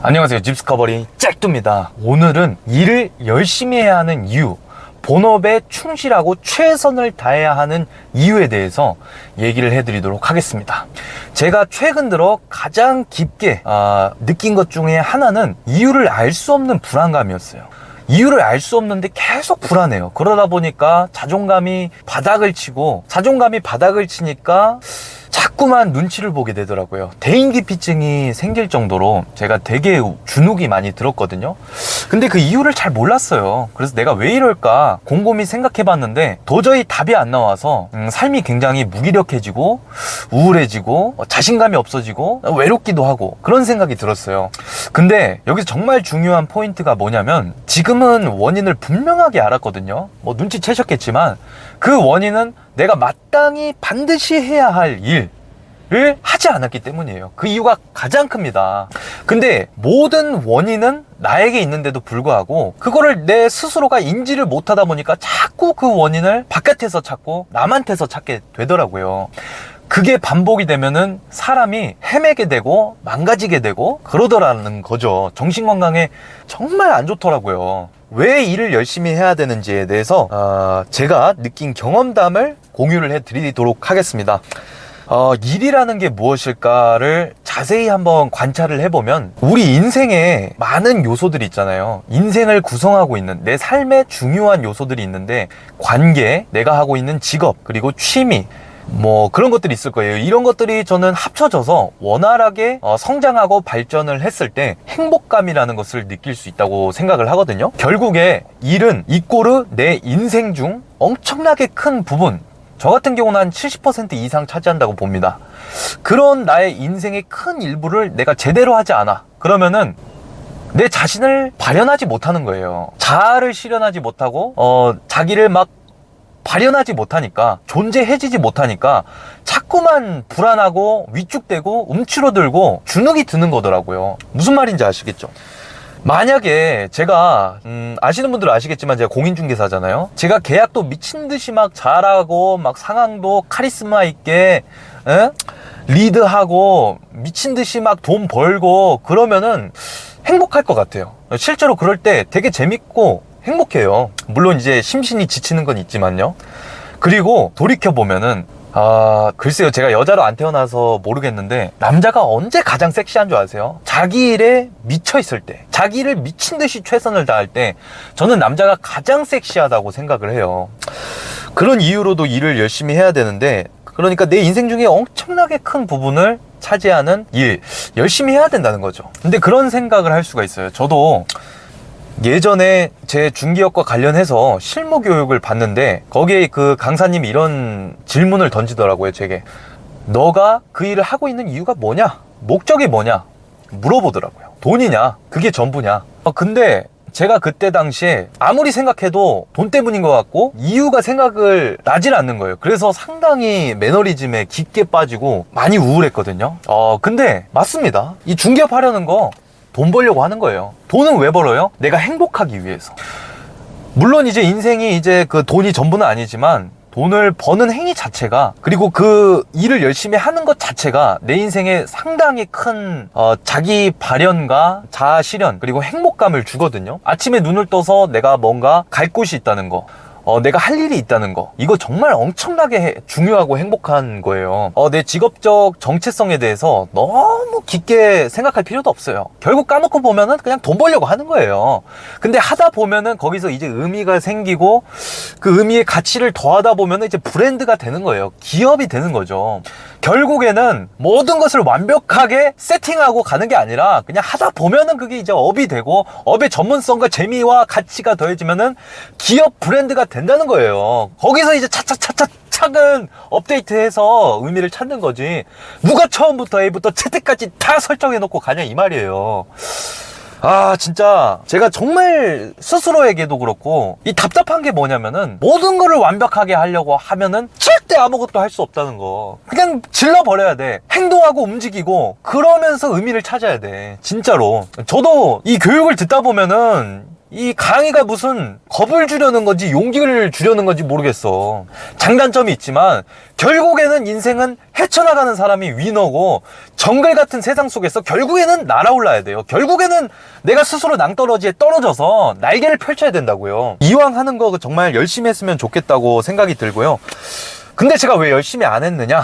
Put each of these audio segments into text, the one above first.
안녕하세요. 집스커버리 잭두입니다. 오늘은 일을 열심히 해야 하는 이유, 본업에 충실하고 최선을 다해야 하는 이유에 대해서 얘기를 해드리도록 하겠습니다. 제가 최근 들어 가장 깊게 느낀 것 중에 하나는 이유를 알 수 없는 불안감이었어요. 이유를 알 수 없는데 계속 불안해요. 그러다 보니까 자존감이 바닥을 치니까 자꾸만 눈치를 보게 되더라고요. 대인기피증이 생길 정도로 제가 되게 주눅이 많이 들었거든요. 근데 그 이유를 잘 몰랐어요. 그래서 내가 왜 이럴까 곰곰이 생각해 봤는데 도저히 답이 안 나와서 삶이 굉장히 무기력해지고 우울해지고 자신감이 없어지고 외롭기도 하고 그런 생각이 들었어요. 근데 여기서 정말 중요한 포인트가 뭐냐면 지금은 원인을 분명하게 알았거든요. 눈치채셨겠지만 그 원인은 내가 마땅히 반드시 해야 할 일을 하지 않았기 때문이에요. 그 이유가 가장 큽니다. 근데 모든 원인은 나에게 있는데도 불구하고 그거를 내 스스로가 인지를 못하다 보니까 자꾸 그 원인을 바깥에서 찾고 남한테서 찾게 되더라고요. 그게 반복이 되면은 사람이 헤매게 되고 망가지게 되고 그러더라는 거죠. 정신건강에 정말 안 좋더라고요. 왜 일을 열심히 해야 되는지에 대해서 제가 느낀 경험담을 공유를 해드리도록 하겠습니다. 일이라는 게 무엇일까를 자세히 한번 관찰을 해보면 우리 인생에 많은 요소들이 있잖아요. 인생을 구성하고 있는 내 삶에 중요한 요소들이 있는데 관계, 내가 하고 있는 직업, 그리고 취미 그런 것들이 있을 거예요. 이런 것들이 저는 합쳐져서 원활하게 성장하고 발전을 했을 때 행복감이라는 것을 느낄 수 있다고 생각을 하거든요. 결국에 일은 이꼬르 내 인생 중 엄청나게 큰 부분, 저 같은 경우는 한 70% 이상 차지한다고 봅니다. 그런 나의 인생의 큰 일부를 내가 제대로 하지 않아. 그러면은 내 자신을 발현하지 못하는 거예요. 자아를 실현하지 못하고 자기를 막 발현하지 못하니까, 존재해지지 못하니까 자꾸만 불안하고 위축되고 움츠러들고 주눅이 드는 거더라고요. 무슨 말인지 아시겠죠? 만약에 제가 아시는 분들은 아시겠지만 제가 공인중개사잖아요. 제가 계약도 미친듯이 막 잘하고 막 상황도 카리스마 있게 리드하고 미친듯이 막 돈 벌고 그러면은 행복할 것 같아요. 실제로 그럴 때 되게 재밌고 행복해요. 물론 이제 심신이 지치는 건 있지만요. 그리고 돌이켜보면은 글쎄요, 제가 여자로 안 태어나서 모르겠는데 남자가 언제 가장 섹시한 줄 아세요? 자기 일에 미쳐있을 때, 자기 일을 미친듯이 최선을 다할 때 저는 남자가 가장 섹시하다고 생각을 해요. 그런 이유로도 일을 열심히 해야 되는데, 그러니까 내 인생 중에 엄청나게 큰 부분을 차지하는 일, 열심히 해야 된다는 거죠. 근데 그런 생각을 할 수가 있어요. 저도 예전에 제 중기업과 관련해서 실무 교육을 받는데 거기에 그 강사님이 이런 질문을 던지더라고요. 제게 너가 그 일을 하고 있는 이유가 뭐냐, 목적이 뭐냐 물어보더라고요. 돈이냐, 그게 전부냐. 근데 제가 그때 당시에 아무리 생각해도 돈 때문인 것 같고 이유가 생각을 나질 않는 거예요. 그래서 상당히 매너리즘에 깊게 빠지고 많이 우울했거든요. 근데 맞습니다. 이 중개업 하려는 거 돈 벌려고 하는 거예요. 돈은 왜 벌어요? 내가 행복하기 위해서. 물론 이제 인생이 이제 그 돈이 전부는 아니지만 돈을 버는 행위 자체가, 그리고 그 일을 열심히 하는 것 자체가 내 인생에 상당히 큰 자기 발현과 자아 실현, 그리고 행복감을 주거든요. 아침에 눈을 떠서 내가 뭔가 갈 곳이 있다는 거, 내가 할 일이 있다는 거, 이거 정말 엄청나게 중요하고 행복한 거예요. 내 직업적 정체성에 대해서 너무 깊게 생각할 필요도 없어요. 결국 까놓고 보면은 그냥 돈 벌려고 하는 거예요. 근데 하다 보면은 거기서 이제 의미가 생기고 그 의미의 가치를 더하다 보면은 이제 브랜드가 되는 거예요. 기업이 되는 거죠. 결국에는 모든 것을 완벽하게 세팅하고 가는 게 아니라 그냥 하다 보면은 그게 이제 업이 되고, 업의 전문성과 재미와 가치가 더해지면은 기업 브랜드가 된다는 거예요. 거기서 이제 차근차근 업데이트해서 의미를 찾는 거지, 누가 처음부터 A부터 Z까지 다 설정해 놓고 가냐 이 말이에요. 진짜 제가 정말 스스로에게도 그렇고 이 답답한 게 뭐냐면은 모든 거를 완벽하게 하려고 하면은 절대 아무것도 할 수 없다는 거. 그냥 질러버려야 돼. 행동하고 움직이고 그러면서 의미를 찾아야 돼. 진짜로. 저도 이 교육을 듣다 보면은 이 강의가 무슨 겁을 주려는 건지 용기를 주려는 건지 모르겠어. 장단점이 있지만 결국에는 인생은 헤쳐나가는 사람이 위너고, 정글 같은 세상 속에서 결국에는 날아올라야 돼요. 결국에는 내가 스스로 낭떠러지에 떨어져서 날개를 펼쳐야 된다고요. 이왕 하는 거 정말 열심히 했으면 좋겠다고 생각이 들고요. 근데 제가 왜 열심히 안 했느냐?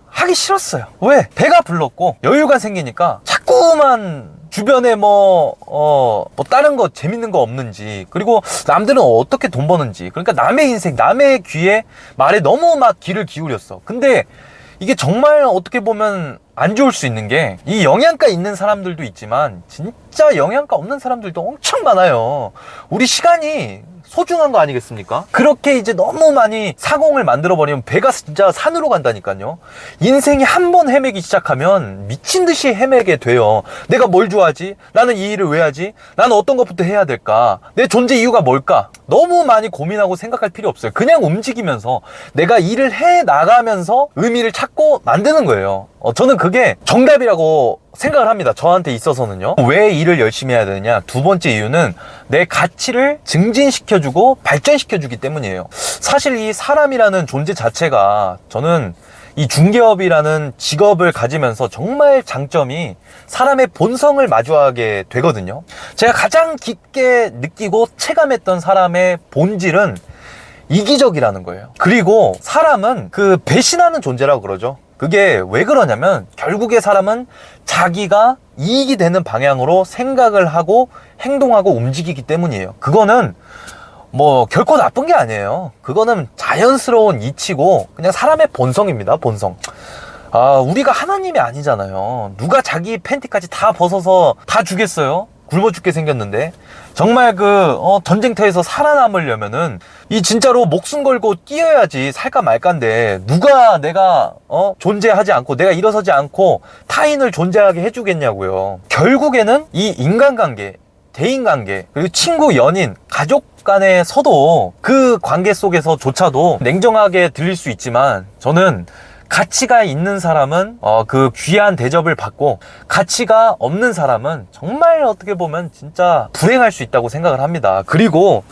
하기 싫었어요. 왜? 배가 불렀고 여유가 생기니까 자꾸만 주변에 다른 거 재밌는 거 없는지, 그리고 남들은 어떻게 돈 버는지, 그러니까 남의 인생, 남의 귀에 말에 너무 막 귀를 기울였어. 근데 이게 정말 어떻게 보면 안 좋을 수 있는 게, 이 영양가 있는 사람들도 있지만 진짜 영양가 없는 사람들도 엄청 많아요. 우리 시간이 소중한 거 아니겠습니까? 그렇게 이제 너무 많이 사공을 만들어버리면 배가 진짜 산으로 간다니까요. 인생이 한 번 헤매기 시작하면 미친 듯이 헤매게 돼요. 내가 뭘 좋아하지? 나는 이 일을 왜 하지? 나는 어떤 것부터 해야 될까? 내 존재 이유가 뭘까? 너무 많이 고민하고 생각할 필요 없어요. 그냥 움직이면서 내가 일을 해 나가면서 의미를 찾고 만드는 거예요. 저는 그게 정답이라고 생각을 합니다. 저한테 있어서는요. 왜 일을 열심히 해야 되느냐? 두 번째 이유는 내 가치를 증진시켜주고 발전시켜주기 때문이에요. 사실 이 사람이라는 존재 자체가, 저는 이 중개업이라는 직업을 가지면서 정말 장점이 사람의 본성을 마주하게 되거든요. 제가 가장 깊게 느끼고 체감했던 사람의 본질은 이기적이라는 거예요. 그리고 사람은 그 배신하는 존재라고 그러죠. 그게 왜 그러냐면, 결국에 사람은 자기가 이익이 되는 방향으로 생각을 하고 행동하고 움직이기 때문이에요. 그거는 결코 나쁜 게 아니에요. 그거는 자연스러운 이치고 그냥 사람의 본성입니다. 본성. 우리가 하나님이 아니잖아요. 누가 자기 팬티까지 다 벗어서 다 주겠어요? 굶어 죽게 생겼는데. 정말 전쟁터에서 살아남으려면은 이 진짜로 목숨 걸고 뛰어야지 살까 말까인데, 누가 내가 존재하지 않고 내가 일어서지 않고 타인을 존재하게 해주겠냐고요. 결국에는 이 인간관계, 대인관계, 그리고 친구, 연인, 가족 간에서도 그 관계 속에서조차도 냉정하게 들릴 수 있지만, 저는 가치가 있는 사람은 그 귀한 대접을 받고, 가치가 없는 사람은 정말 어떻게 보면 진짜 불행할 수 있다고 생각을 합니다. 그리고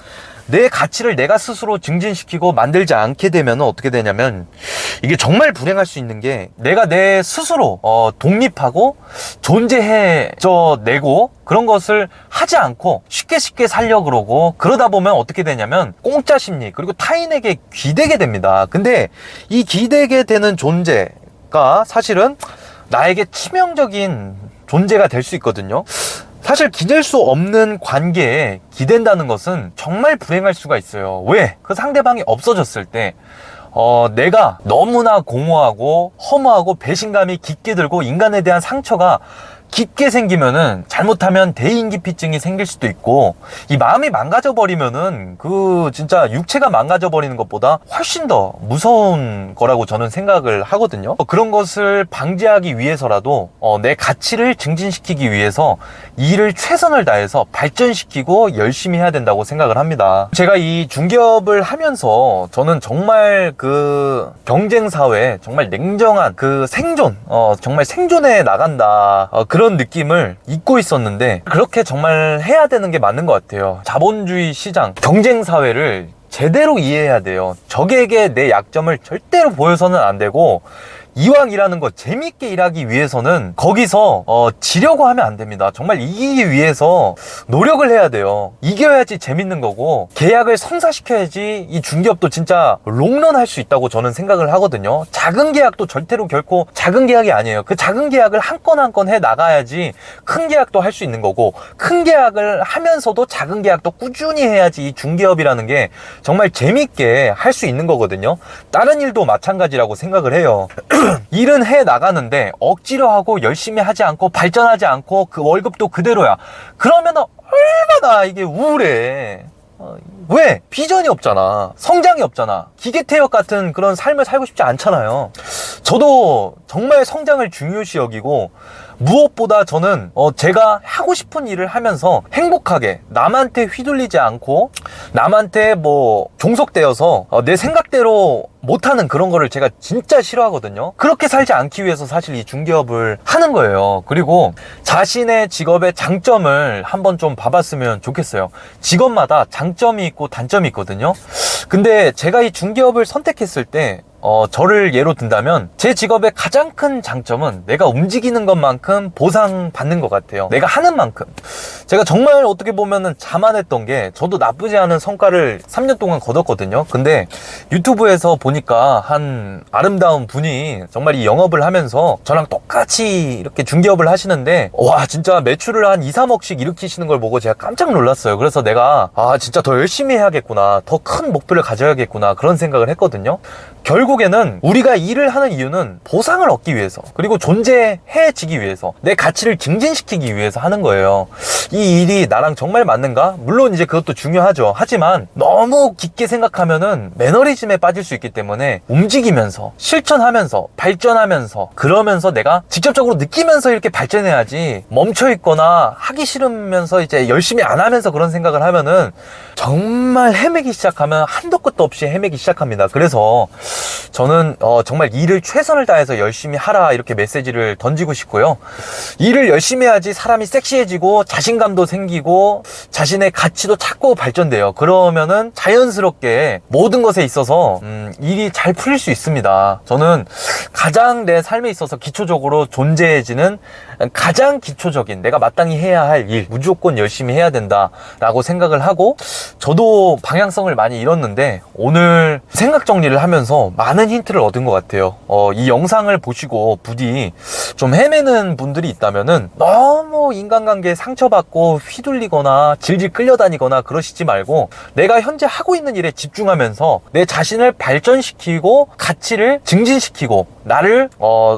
내 가치를 내가 스스로 증진시키고 만들지 않게 되면 어떻게 되냐면, 이게 정말 불행할 수 있는 게, 내가 내 스스로 독립하고 존재해내고 그런 것을 하지 않고 쉽게 살려고 그러고, 그러다 보면 어떻게 되냐면 공짜 심리, 그리고 타인에게 기대게 됩니다. 근데 이 기대게 되는 존재가 사실은 나에게 치명적인 존재가 될 수 있거든요. 사실 기댈 수 없는 관계에 기댄다는 것은 정말 불행할 수가 있어요. 왜? 그 상대방이 없어졌을 때 내가 너무나 공허하고 허무하고 배신감이 깊게 들고 인간에 대한 상처가 깊게 생기면은, 잘못하면 대인기피증이 생길 수도 있고, 이 마음이 망가져 버리면은 진짜 육체가 망가져 버리는 것보다 훨씬 더 무서운 거라고 저는 생각을 하거든요. 그런 것을 방지하기 위해서라도 내 가치를 증진시키기 위해서 일을 최선을 다해서 발전시키고 열심히 해야 된다고 생각을 합니다. 제가 이 중개업을 하면서 저는 정말 경쟁사회, 정말 냉정한 생존, 정말 생존해 나간다, 그런 느낌을 잊고 있었는데, 그렇게 정말 해야 되는 게 맞는 것 같아요. 자본주의 시장, 경쟁사회를 제대로 이해해야 돼요. 적에게 내 약점을 절대로 보여서는 안 되고, 이왕 일하는 거 재밌게 일하기 위해서는 거기서 지려고 하면 안 됩니다. 정말 이기기 위해서 노력을 해야 돼요. 이겨야지 재밌는 거고, 계약을 성사시켜야지 이 중개업도 진짜 롱런 할 수 있다고 저는 생각을 하거든요. 작은 계약도 절대로 결코 작은 계약이 아니에요. 그 작은 계약을 한 건 한 건 해 나가야지 큰 계약도 할 수 있는 거고, 큰 계약을 하면서도 작은 계약도 꾸준히 해야지 이 중개업이라는 게 정말 재밌게 할 수 있는 거거든요. 다른 일도 마찬가지라고 생각을 해요. 일은 해 나가는데 억지로 하고 열심히 하지 않고 발전하지 않고 그 월급도 그대로야. 그러면 얼마나 이게 우울해. 왜? 비전이 없잖아. 성장이 없잖아. 기계태엽 같은 그런 삶을 살고 싶지 않잖아요. 저도 정말 성장을 중요시 여기고, 무엇보다 저는 제가 하고 싶은 일을 하면서 행복하게 남한테 휘둘리지 않고 남한테 뭐 종속되어서 내 생각대로 못하는 그런 거를 제가 진짜 싫어하거든요. 그렇게 살지 않기 위해서 사실 이 중개업을 하는 거예요. 그리고 자신의 직업의 장점을 한번 좀 봐봤으면 좋겠어요. 직업마다 장점이 있고 단점이 있거든요. 근데 제가 이 중개업을 선택했을 때 저를 예로 든다면 제 직업의 가장 큰 장점은 내가 움직이는 것만큼 보상받는 것 같아요. 내가 하는 만큼. 제가 정말 어떻게 보면은 자만했던 게 저도 나쁘지 않은 성과를 3년 동안 거뒀거든요. 근데 유튜브에서 보니까 한 아름다운 분이 정말 이 영업을 하면서 저랑 똑같이 이렇게 중개업을 하시는데 와 진짜 매출을 한 2, 3억씩 일으키시는 걸 보고 제가 깜짝 놀랐어요. 그래서 내가 진짜 더 열심히 해야겠구나. 더 큰 목표를 가져야겠구나. 그런 생각을 했거든요. 결국에는 우리가 일을 하는 이유는 보상을 얻기 위해서 그리고 존재해지기 위해서 내 가치를 증진시키기 위해서 하는 거예요. 이 일이 나랑 정말 맞는가? 물론 이제 그것도 중요하죠. 하지만 너무 깊게 생각하면은 매너리즘에 빠질 수 있기 때문에 움직이면서 실천하면서 발전하면서 그러면서 내가 직접적으로 느끼면서 이렇게 발전해야지 멈춰있거나 하기 싫으면서 이제 열심히 안 하면서 그런 생각을 하면은 정말 헤매기 시작하면 한도 끝도 없이 헤매기 시작합니다. 그래서 저는 정말 일을 최선을 다해서 열심히 하라 이렇게 메시지를 던지고 싶고요. 일을 열심히 해야지 사람이 섹시해지고 자신감도 생기고 자신의 가치도 찾고 발전돼요. 그러면은 자연스럽게 모든 것에 있어서 일이 잘 풀릴 수 있습니다. 저는 가장 내 삶에 있어서 기초적으로 존재해지는 가장 기초적인 내가 마땅히 해야 할 일 무조건 열심히 해야 된다라고 생각을 하고 저도 방향성을 많이 잃었는데 오늘 생각 정리를 하면서 많은 힌트를 얻은 것 같아요. 이 영상을 보시고 부디 좀 헤매는 분들이 있다면은 너무 인간관계에 상처받고 휘둘리거나 질질 끌려다니거나 그러시지 말고 내가 현재 하고 있는 일에 집중하면서 내 자신을 발전시키고 가치를 증진시키고 나를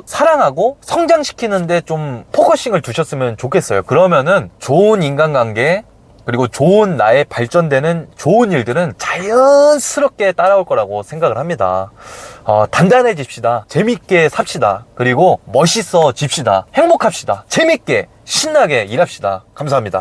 사랑하고 성장시키는데 좀 포커싱을 두셨으면 좋겠어요. 그러면은 좋은 인간관계 그리고 좋은 나의 발전되는 좋은 일들은 자연스럽게 따라올 거라고 생각을 합니다. 단단해집시다. 재밌게 삽시다. 그리고 멋있어집시다. 행복합시다. 재밌게 신나게 일합시다. 감사합니다.